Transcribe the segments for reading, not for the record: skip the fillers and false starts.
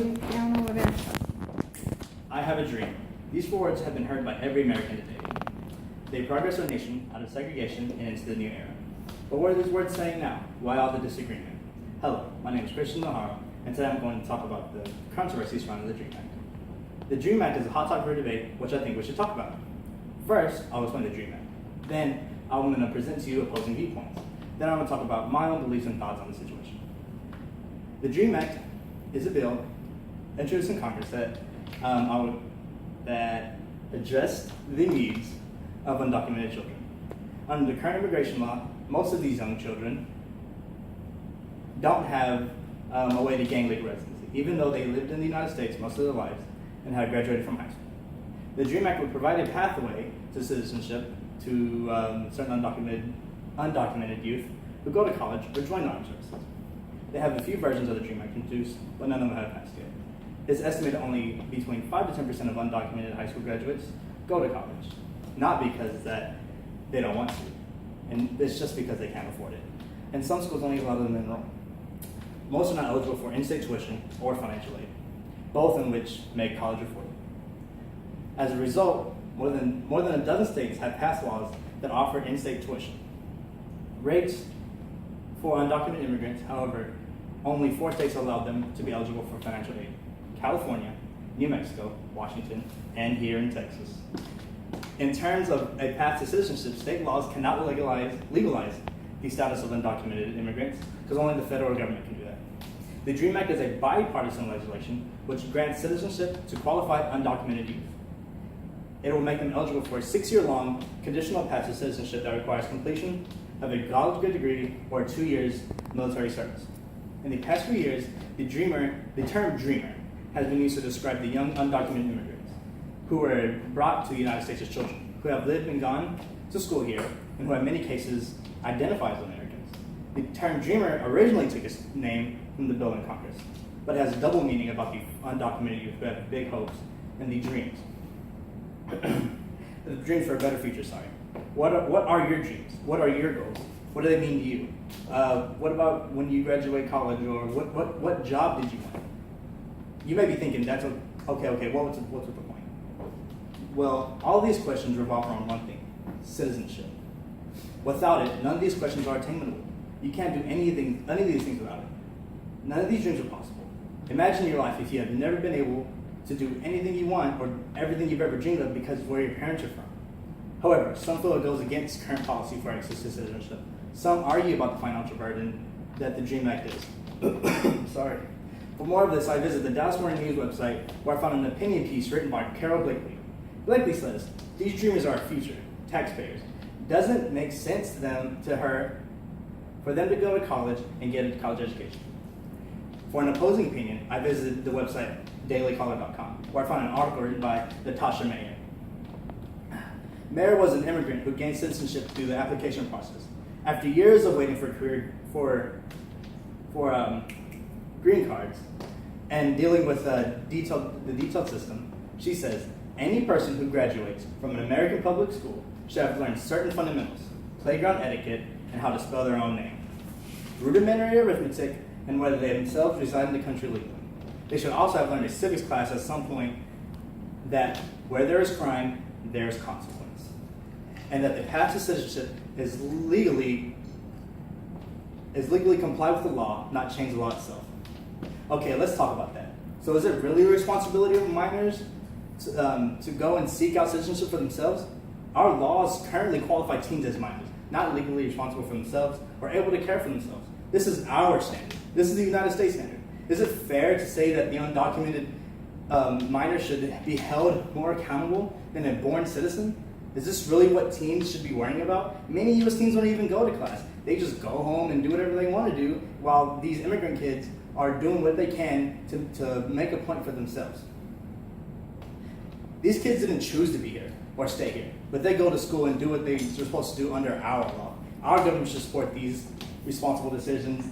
down over there. I have a dream. These 4 words have been heard by every American today. They progress our nation out of segregation and into the new era. But what are these words saying now? Why all the disagreement? Hello, my name is Cristian Najarro, and today I'm going to talk about the controversy surrounding the DREAM Act. The DREAM Act is a hot topic for debate, which I think we should talk about. First, I'll explain the DREAM Act. Then, I'm going to present to you opposing viewpoints. Then I'm going to talk about my own beliefs and thoughts on the situation. The DREAM Act is a bill introduced in Congress that addressed the needs of undocumented children. Under the current immigration law, most of these young children don't have a way to gain legal residency, even though they lived in the United States most of their lives and had graduated from high school. The DREAM Act would provide a pathway to citizenship to certain undocumented youth who go to college or join the armed services. They have a few versions of the DREAM Act introduced, but none of them have passed yet. It's estimated only between 5 to 10% of undocumented high school graduates go to college, not because that they don't want to, and it's just because they can't afford it. And some schools only allow them to enroll. Most are not eligible for in-state tuition or financial aid, both in which make college affordable. As a result, more than a dozen states have passed laws that offer in-state tuition. Rates for undocumented immigrants, however, only 4 states allow them to be eligible for financial aid: California, New Mexico, Washington, and here in Texas. In terms of a path to citizenship, state laws cannot legalize the status of undocumented immigrants, because only the federal government can do that. The DREAM Act is a bipartisan legislation which grants citizenship to qualified undocumented youth. It will make them eligible for a 6-year-long conditional path to citizenship that requires completion of a college degree or 2 years military service. In the past few years, the term dreamer has been used to describe the young undocumented immigrants who were brought to the United States as children, who have lived and gone to school here, and who in many cases identify as Americans. The term dreamer originally took its name from the bill in Congress, but has a double meaning about the undocumented youth who have big hopes and the dreams. The dreams for a better future, sorry. What are your dreams? What are your goals? What do they mean to you? What about when you graduate college, or what job did you want? You may be thinking, that's okay, what's with the point? Well, all these questions revolve around one thing: citizenship. Without it, none of these questions are attainable. You can't do any of these things without it. None of these dreams are possible. Imagine your life if you have never been able to do anything you want or everything you've ever dreamed of because of where your parents are from. However, some feel it goes against current policy for access to citizenship. Some argue about the financial burden that the DREAM Act is. Sorry. For more of this, I visit the Dallas Morning News website, where I found an opinion piece written by Carol Blakely. Blakely says, "These dreamers are our future, taxpayers. Doesn't make sense to her for them to go to college and get a college education." For an opposing opinion, I visited the website dailycaller.com, where I found an article written by Natasha Mayer. Mayer was an immigrant who gained citizenship through the application process. After years of waiting for green cards and dealing with the detailed system, she says, "Any person who graduates from an American public school should have learned certain fundamentals: playground etiquette and how to spell their own name, rudimentary arithmetic, and whether they themselves reside in the country legally. They should also have learned a civics class at some point that where there is crime, there is consequence, and that the path to citizenship is legally comply with the law, not change the law itself." Okay, let's talk about that. So is it really the responsibility of minors to go and seek out citizenship for themselves? Our laws currently qualify teens as minors, not legally responsible for themselves or able to care for themselves. This is our standard. This is the United States standard. Is it fair to say that the undocumented minor should be held more accountable than a born citizen? Is this really what teens should be worrying about? Many U.S. teens don't even go to class. They just go home and do whatever they want to do, while these immigrant kids are doing what they can to make a point for themselves. These kids didn't choose to be here or stay here, but they go to school and do what they're supposed to do under our law. Our government should support these responsible decisions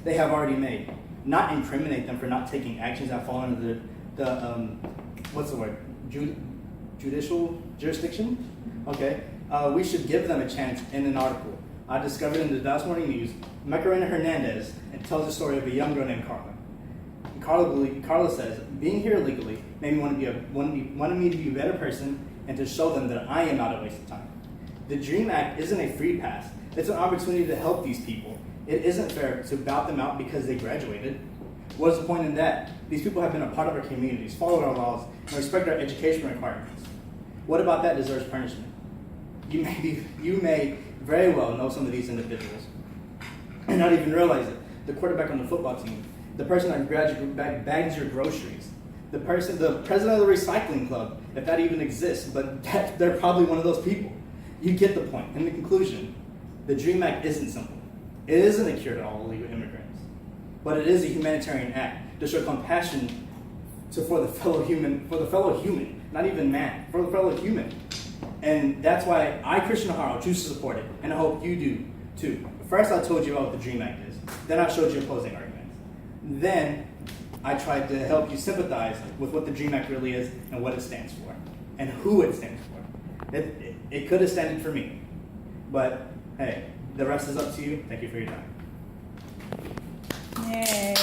they have already made, not incriminate them for not taking actions that fall under judicial jurisdiction? Okay. We should give them a chance. In an article I discovered in the Dallas Morning News, Macarena Hernandez, and tells the story of a young girl named Carla. Carla says, being here illegally made me wanted me to be a better person and to show them that I am not a waste of time. The DREAM Act isn't a free pass. It's an opportunity to help these people. It isn't fair to bout them out because they graduated. What is the point in that? These people have been a part of our communities, followed our laws, and respect our education requirements. What about that deserves punishment? You may very well know some of these individuals and not even realize it. The quarterback on the football team, the person that bags your groceries, the president of the recycling club, if that even exists, but they're probably one of those people. You get the point. In the conclusion, the DREAM Act isn't simple. It isn't a cure to all illegal immigrants, but it is a humanitarian act to show compassion for the fellow human, not even man, for the fellow human. And that's why I, Cristian Najarro, choose to support it, and I hope you do too. First, I told you about what the DREAM Act is. Then I showed you opposing arguments. Then I tried to help you sympathize with what the DREAM Act really is and what it stands for, and who it stands for. It could have standed for me, but hey, the rest is up to you. Thank you for your time. Yay.